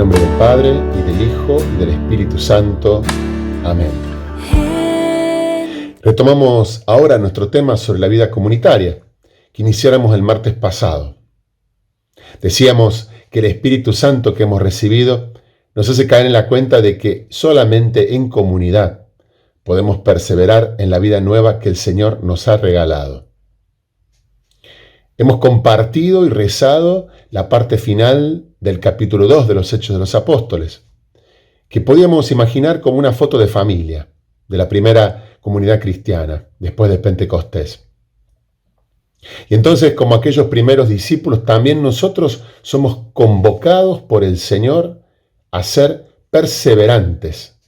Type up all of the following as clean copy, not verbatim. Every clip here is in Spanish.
nombre del Padre, y del Hijo, y del Espíritu Santo. Amén. Retomamos ahora nuestro tema sobre la vida comunitaria, que iniciáramos el martes pasado. Decíamos que el Espíritu Santo que hemos recibido nos hace caer en la cuenta de que solamente en comunidad podemos perseverar en la vida nueva que el Señor nos ha regalado. Hemos compartido y rezado la parte final del capítulo 2 de los Hechos de los Apóstoles, que podíamos imaginar como una foto de familia de la primera comunidad cristiana después de Pentecostés. Y entonces, como aquellos primeros discípulos, también nosotros somos convocados por el Señor a ser perseverantes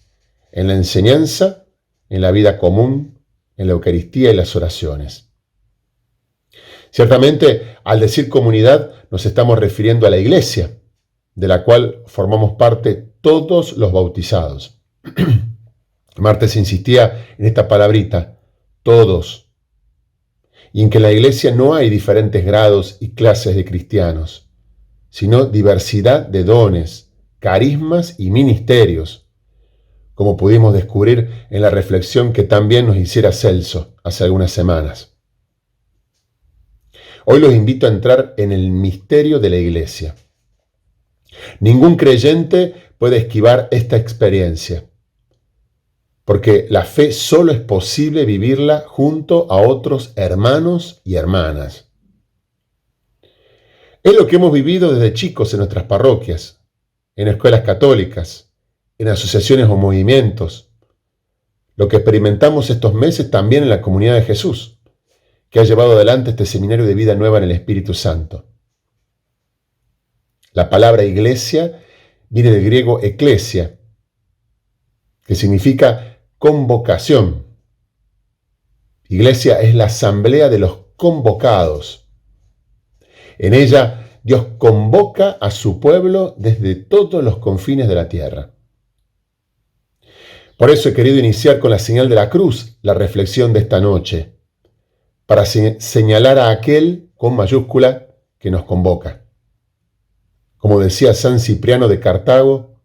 en la enseñanza, en la vida común, en la Eucaristía y las oraciones. Ciertamente, al decir comunidad, nos estamos refiriendo a la Iglesia, de la cual formamos parte todos los bautizados. Martes insistía en esta palabrita, todos, y en que en la Iglesia no hay diferentes grados y clases de cristianos, sino diversidad de dones, carismas y ministerios, como pudimos descubrir en la reflexión que también nos hiciera Celso hace algunas semanas. Hoy los invito a entrar en el misterio de la Iglesia. Ningún creyente puede esquivar esta experiencia, porque la fe solo es posible vivirla junto a otros hermanos y hermanas. Es lo que hemos vivido desde chicos en nuestras parroquias, en escuelas católicas, en asociaciones o movimientos, lo que experimentamos estos meses también en la comunidad de Jesús, que ha llevado adelante este seminario de vida nueva en el Espíritu Santo. La palabra iglesia viene del griego eclesia, que significa convocación. Iglesia es la asamblea de los convocados. En ella Dios convoca a su pueblo desde todos los confines de la tierra. Por eso he querido iniciar con la señal de la cruz la reflexión de esta noche, para señalar a aquel con mayúscula que nos convoca. Como decía San Cipriano de Cartago,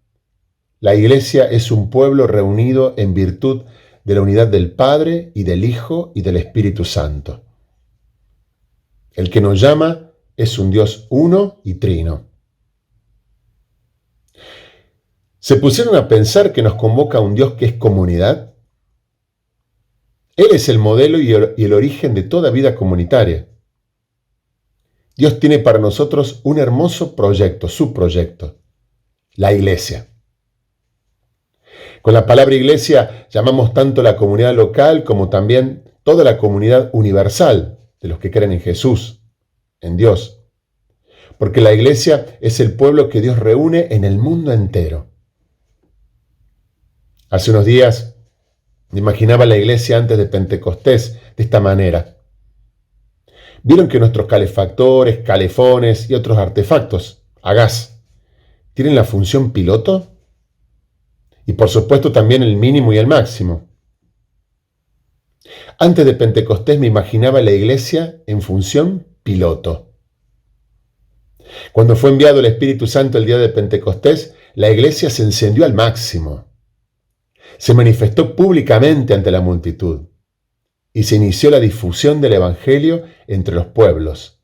la Iglesia es un pueblo reunido en virtud de la unidad del Padre y del Hijo y del Espíritu Santo. El que nos llama es un Dios uno y trino. ¿Se pusieron a pensar que nos convoca un Dios que es comunidad? Él es el modelo y el origen de toda vida comunitaria. Dios tiene para nosotros un hermoso proyecto, su proyecto, la Iglesia. Con la palabra Iglesia llamamos tanto la comunidad local como también toda la comunidad universal de los que creen en Jesús, en Dios. Porque la Iglesia es el pueblo que Dios reúne en el mundo entero. Hace unos días me imaginaba la Iglesia antes de Pentecostés de esta manera. ¿Vieron que nuestros calefactores, calefones y otros artefactos a gas tienen la función piloto? Y por supuesto también el mínimo y el máximo. Antes de Pentecostés me imaginaba la Iglesia en función piloto. Cuando fue enviado el Espíritu Santo el día de Pentecostés, la Iglesia se encendió al máximo. Se manifestó públicamente ante la multitud y se inició la difusión del Evangelio entre los pueblos,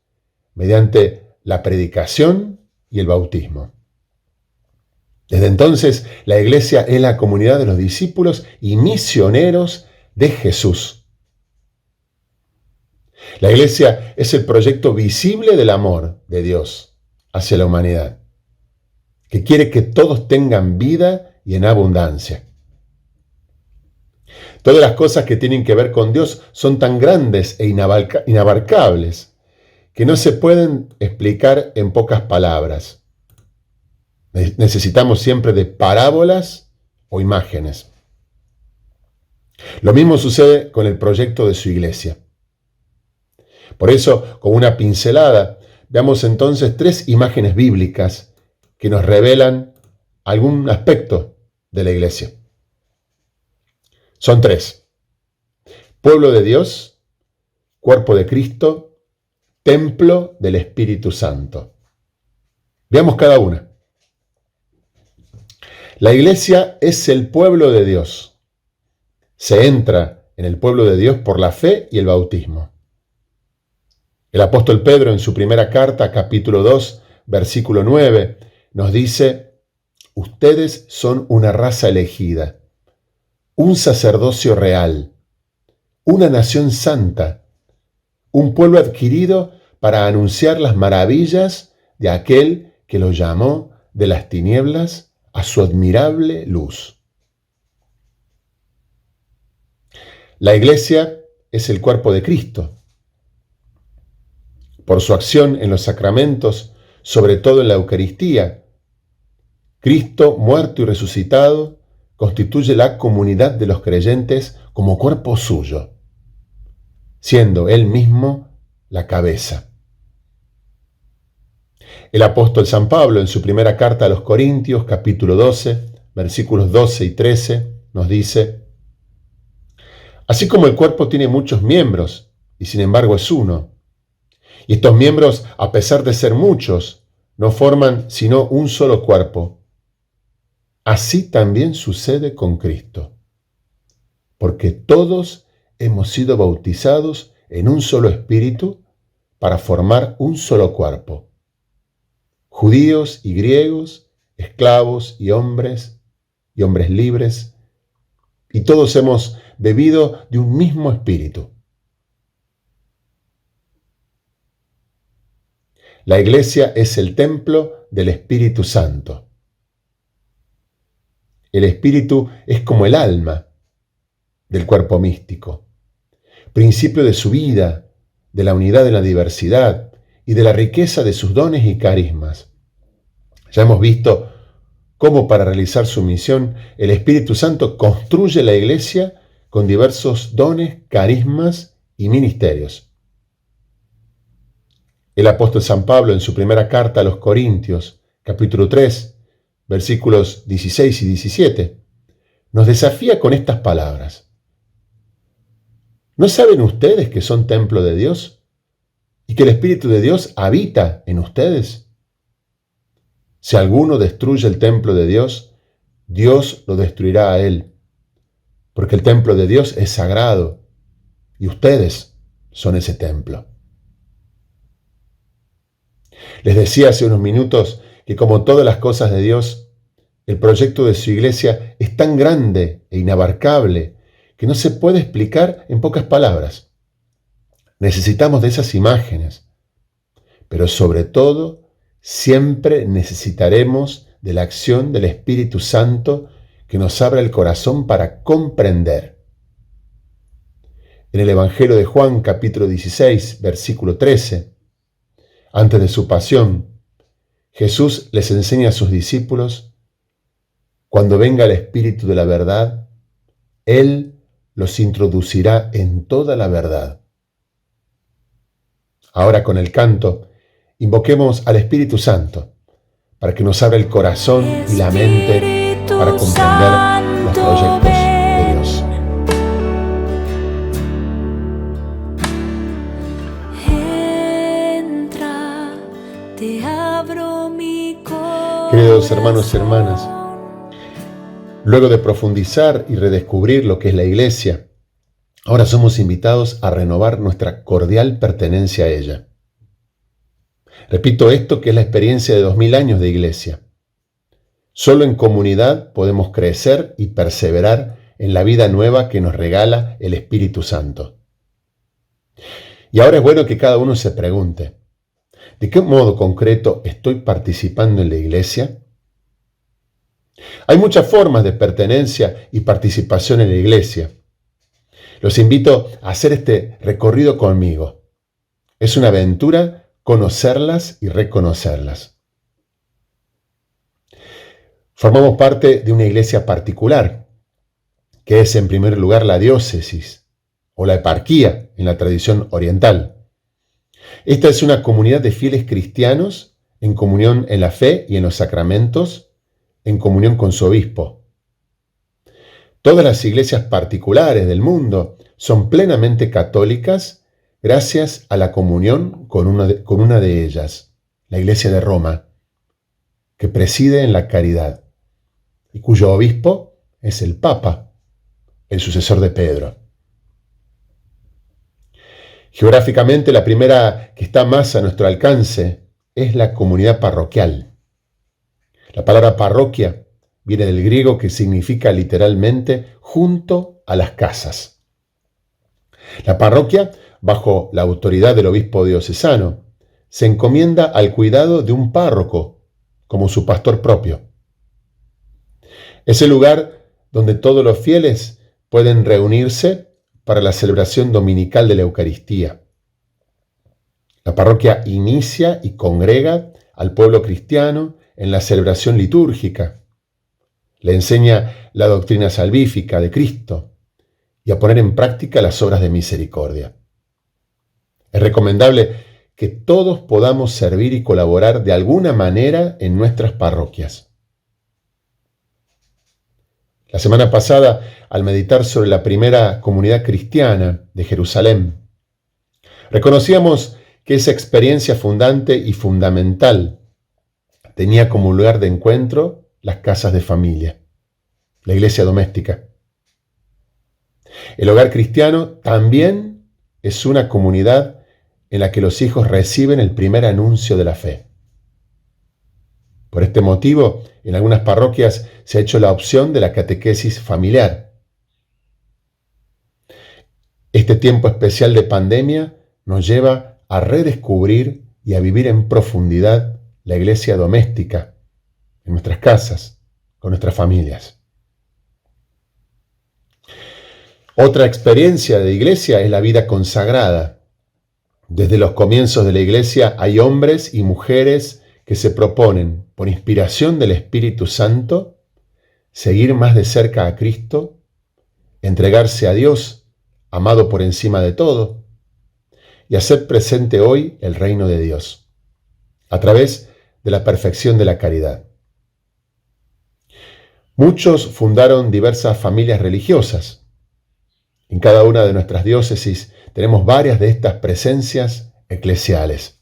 mediante la predicación y el bautismo. Desde entonces, la Iglesia es la comunidad de los discípulos y misioneros de Jesús. La Iglesia es el proyecto visible del amor de Dios hacia la humanidad, que quiere que todos tengan vida y en abundancia. Todas las cosas que tienen que ver con Dios son tan grandes e inabarcables que no se pueden explicar en pocas palabras. Necesitamos siempre de parábolas o imágenes. Lo mismo sucede con el proyecto de su Iglesia. Por eso, con una pincelada, veamos entonces 3 imágenes bíblicas que nos revelan algún aspecto de la Iglesia. Son 3. Pueblo de Dios, cuerpo de Cristo, templo del Espíritu Santo. Veamos cada una. La iglesia es el pueblo de Dios. Se entra en el pueblo de Dios por la fe y el bautismo. El apóstol Pedro en su primera carta, capítulo 2, versículo 9, nos dice: ustedes son una raza elegida, un sacerdocio real, una nación santa, un pueblo adquirido para anunciar las maravillas de aquel que los llamó de las tinieblas a su admirable luz. La iglesia es el cuerpo de Cristo. Por su acción en los sacramentos, sobre todo en la Eucaristía, Cristo, muerto y resucitado, constituye la comunidad de los creyentes como cuerpo suyo, siendo Él mismo la cabeza. El apóstol San Pablo, en su primera carta a los Corintios, capítulo 12, versículos 12 y 13, nos dice: así como el cuerpo tiene muchos miembros, y sin embargo es uno, y estos miembros, a pesar de ser muchos, no forman sino un solo cuerpo, así también sucede con Cristo, porque todos hemos sido bautizados en un solo espíritu para formar un solo cuerpo. Judíos y griegos, esclavos y hombres libres, y todos hemos bebido de un mismo espíritu. La iglesia es el templo del Espíritu Santo. El espíritu es como el alma del cuerpo místico, principio de su vida, de la unidad en la diversidad y de la riqueza de sus dones y carismas. Ya hemos visto cómo para realizar su misión el Espíritu Santo construye la iglesia con diversos dones, carismas y ministerios. El apóstol San Pablo en su primera carta a los Corintios, capítulo 3, versículos 16 y 17, nos desafía con estas palabras: ¿no saben ustedes que son templo de Dios y que el Espíritu de Dios habita en ustedes? Si alguno destruye el templo de Dios, Dios lo destruirá a él, porque el templo de Dios es sagrado y ustedes son ese templo. Les decía hace unos minutos que, como todas las cosas de Dios, el proyecto de su iglesia es tan grande e inabarcable que no se puede explicar en pocas palabras. Necesitamos de esas imágenes, pero sobre todo, siempre necesitaremos de la acción del Espíritu Santo que nos abra el corazón para comprender. En el Evangelio de Juan, capítulo 16, versículo 13, antes de su pasión, Jesús les enseña a sus discípulos: cuando venga el Espíritu de la verdad, Él los introducirá en toda la verdad. Ahora, con el canto, invoquemos al Espíritu Santo para que nos abra el corazón y la mente para comprender los proyectos de Dios. Entra, te abro mi corazón. Queridos hermanos y hermanas, luego de profundizar y redescubrir lo que es la iglesia, ahora somos invitados a renovar nuestra cordial pertenencia a ella. Repito esto, que es la experiencia de 2000 años de iglesia. Solo en comunidad podemos crecer y perseverar en la vida nueva que nos regala el Espíritu Santo. Y ahora es bueno que cada uno se pregunte: ¿de qué modo concreto estoy participando en la iglesia? Hay muchas formas de pertenencia y participación en la iglesia. Los invito a hacer este recorrido conmigo. Es una aventura conocerlas y reconocerlas. Formamos parte de una iglesia particular, que es en primer lugar la diócesis o la eparquía en la tradición oriental. Esta es una comunidad de fieles cristianos en comunión en la fe y en los sacramentos, en comunión con su obispo. Todas las iglesias particulares del mundo son plenamente católicas gracias a la comunión con una de ellas, la Iglesia de Roma, que preside en la caridad. y cuyo obispo es el Papa, el sucesor de Pedro. Geográficamente, la primera que está más a nuestro alcance es la comunidad parroquial. La palabra parroquia viene del griego, que significa literalmente junto a las casas. La parroquia, bajo la autoridad del obispo diocesano, se encomienda al cuidado de un párroco como su pastor propio. Es el lugar donde todos los fieles pueden reunirse para la celebración dominical de la Eucaristía. La parroquia inicia y congrega al pueblo cristiano en la celebración litúrgica. Le enseña la doctrina salvífica de Cristo y a poner en práctica las obras de misericordia. Es recomendable que todos podamos servir y colaborar de alguna manera en nuestras parroquias. La semana pasada, al meditar sobre la primera comunidad cristiana de Jerusalén, reconocíamos que esa experiencia fundante y fundamental tenía como lugar de encuentro las casas de familia, la iglesia doméstica. El hogar cristiano también es una comunidad en la que los hijos reciben el primer anuncio de la fe. Por este motivo, en algunas parroquias se ha hecho la opción de la catequesis familiar. Este tiempo especial de pandemia nos lleva a redescubrir y a vivir en profundidad la iglesia doméstica, en nuestras casas, con nuestras familias. Otra experiencia de iglesia es la vida consagrada. Desde los comienzos de la iglesia hay hombres y mujeres que se proponen, por inspiración del Espíritu Santo, seguir más de cerca a Cristo, entregarse a Dios, amado por encima de todo, y hacer presente hoy el reino de Dios, a través de la perfección de la caridad. Muchos fundaron diversas familias religiosas. En cada una de nuestras diócesis tenemos varias de estas presencias eclesiales.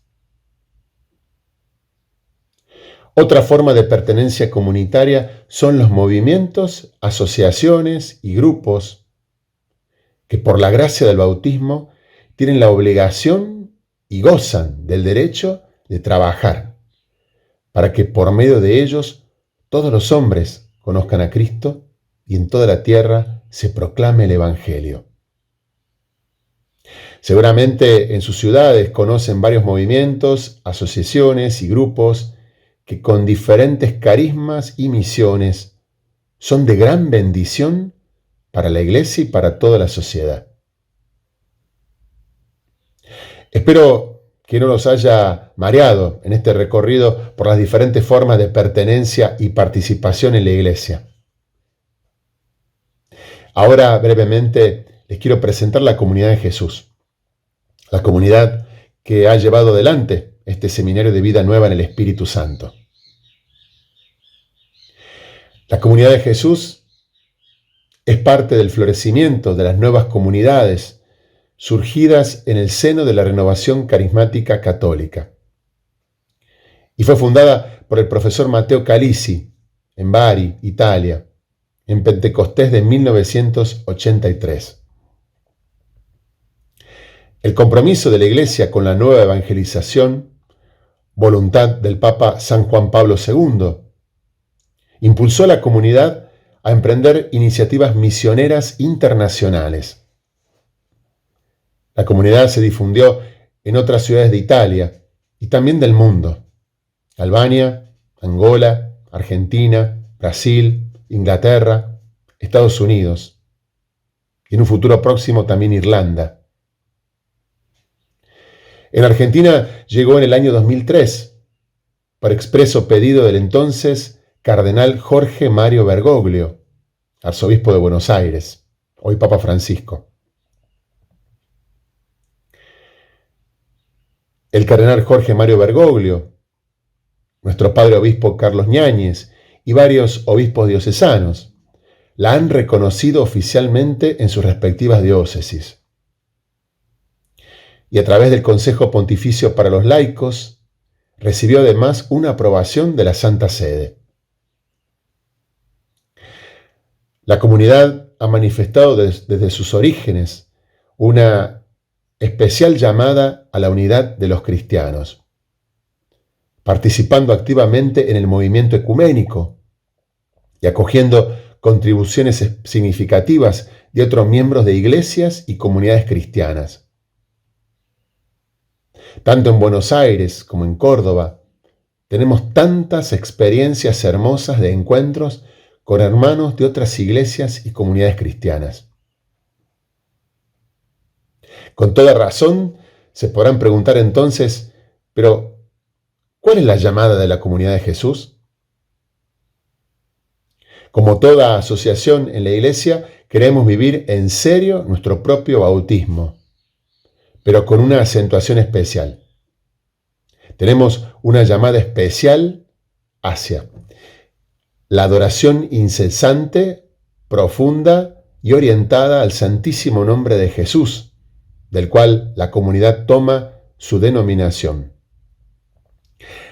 Otra forma de pertenencia comunitaria son los movimientos, asociaciones y grupos que por la gracia del bautismo tienen la obligación y gozan del derecho de trabajar para que por medio de ellos todos los hombres conozcan a Cristo y en toda la tierra se proclame el Evangelio. Seguramente en sus ciudades conocen varios movimientos, asociaciones y grupos que con diferentes carismas y misiones son de gran bendición para la Iglesia y para toda la sociedad. Espero que no los haya mareado en este recorrido por las diferentes formas de pertenencia y participación en la Iglesia. Ahora, brevemente, les quiero presentar la comunidad de Jesús, la comunidad que ha llevado adelante este seminario de vida nueva en el Espíritu Santo. La comunidad de Jesús es parte del florecimiento de las nuevas comunidades surgidas en el seno de la renovación carismática católica. Y fue fundada por el profesor Matteo Calisi en Bari, Italia, en Pentecostés de 1983. El compromiso de la Iglesia con la nueva evangelización, voluntad del Papa San Juan Pablo II, impulsó a la comunidad a emprender iniciativas misioneras internacionales. La comunidad se difundió en otras ciudades de Italia y también del mundo: Albania, Angola, Argentina, Brasil, Inglaterra, Estados Unidos y en un futuro próximo también Irlanda. En Argentina llegó en el año 2003, por expreso pedido del entonces cardenal Jorge Mario Bergoglio, arzobispo de Buenos Aires, hoy Papa Francisco. El cardenal Jorge Mario Bergoglio, nuestro padre obispo Carlos Ñáñez y varios obispos diocesanos la han reconocido oficialmente en sus respectivas diócesis. Y a través del Consejo Pontificio para los Laicos, recibió además una aprobación de la Santa Sede. La comunidad ha manifestado desde sus orígenes una especial llamada a la unidad de los cristianos, participando activamente en el movimiento ecuménico y acogiendo contribuciones significativas de otros miembros de iglesias y comunidades cristianas. Tanto en Buenos Aires como en Córdoba, tenemos tantas experiencias hermosas de encuentros con hermanos de otras iglesias y comunidades cristianas. Con toda razón, se podrán preguntar entonces, pero ¿cuál es la llamada de la comunidad de Jesús? Como toda asociación en la iglesia, queremos vivir en serio nuestro propio bautismo, pero con una acentuación especial. Tenemos una llamada especial hacia la adoración incesante, profunda y orientada al santísimo nombre de Jesús, del cual la comunidad toma su denominación.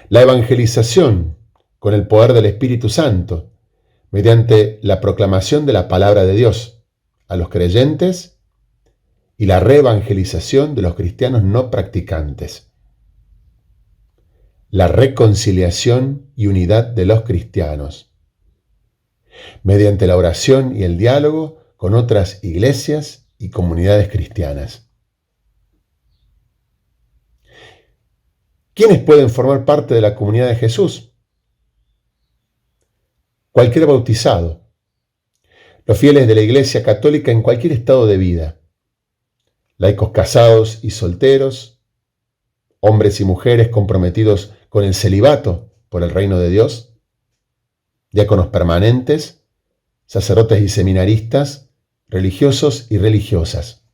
La evangelización con el poder del Espíritu Santo, mediante la proclamación de la palabra de Dios a los creyentes y la reevangelización de los cristianos no practicantes. La reconciliación y unidad de los cristianos, mediante la oración y el diálogo con otras iglesias y comunidades cristianas. ¿Quiénes pueden formar parte de la comunidad de Jesús? Cualquier bautizado, los fieles de la Iglesia Católica en cualquier estado de vida, laicos casados y solteros, hombres y mujeres comprometidos con el celibato por el reino de Dios, diáconos permanentes, sacerdotes y seminaristas, religiosos y religiosas.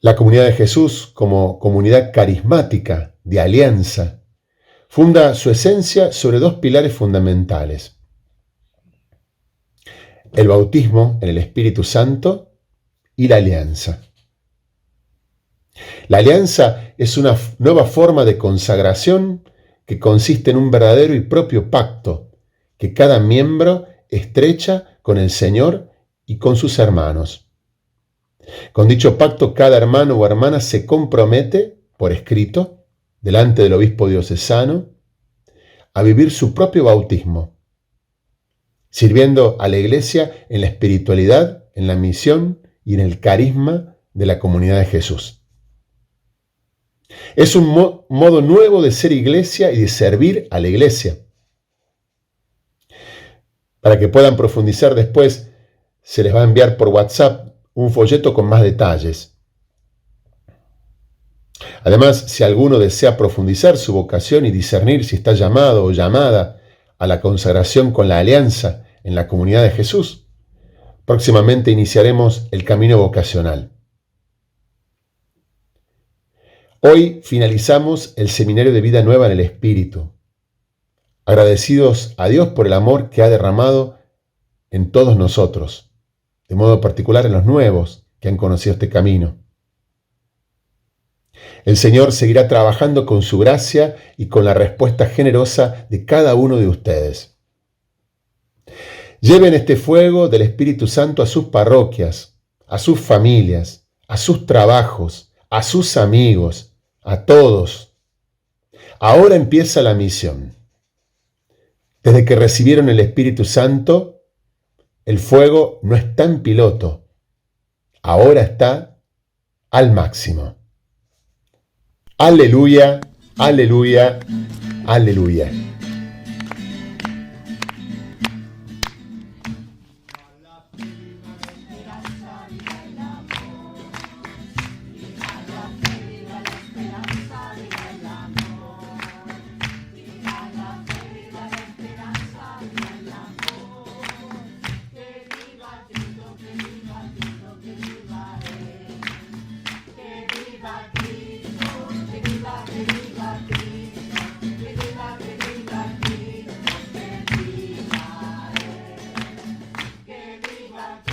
La comunidad de Jesús, como comunidad carismática de alianza, funda su esencia sobre dos pilares fundamentales: el bautismo en el Espíritu Santo y la alianza. La alianza es una nueva forma de consagración que consiste en un verdadero y propio pacto que cada miembro estrecha con el Señor y con sus hermanos. Con dicho pacto, cada hermano o hermana se compromete, por escrito, delante del obispo diocesano, a vivir su propio bautismo, sirviendo a la Iglesia en la espiritualidad, en la misión y en el carisma de la comunidad de Jesús. Es un modo nuevo de ser iglesia y de servir a la iglesia. Para que puedan profundizar después, se les va a enviar por WhatsApp un folleto con más detalles. Además, si alguno desea profundizar su vocación y discernir si está llamado o llamada a la consagración con la alianza en la comunidad de Jesús, próximamente iniciaremos el camino vocacional. Hoy finalizamos el Seminario de Vida Nueva en el Espíritu, agradecidos a Dios por el amor que ha derramado en todos nosotros, de modo particular en los nuevos que han conocido este camino. El Señor seguirá trabajando con su gracia y con la respuesta generosa de cada uno de ustedes. Lleven este fuego del Espíritu Santo a sus parroquias, a sus familias, a sus trabajos, a sus amigos, a todos. Ahora empieza la misión. Desde que recibieron el Espíritu Santo, el fuego no está en piloto. Ahora está al máximo. Aleluya, aleluya, aleluya.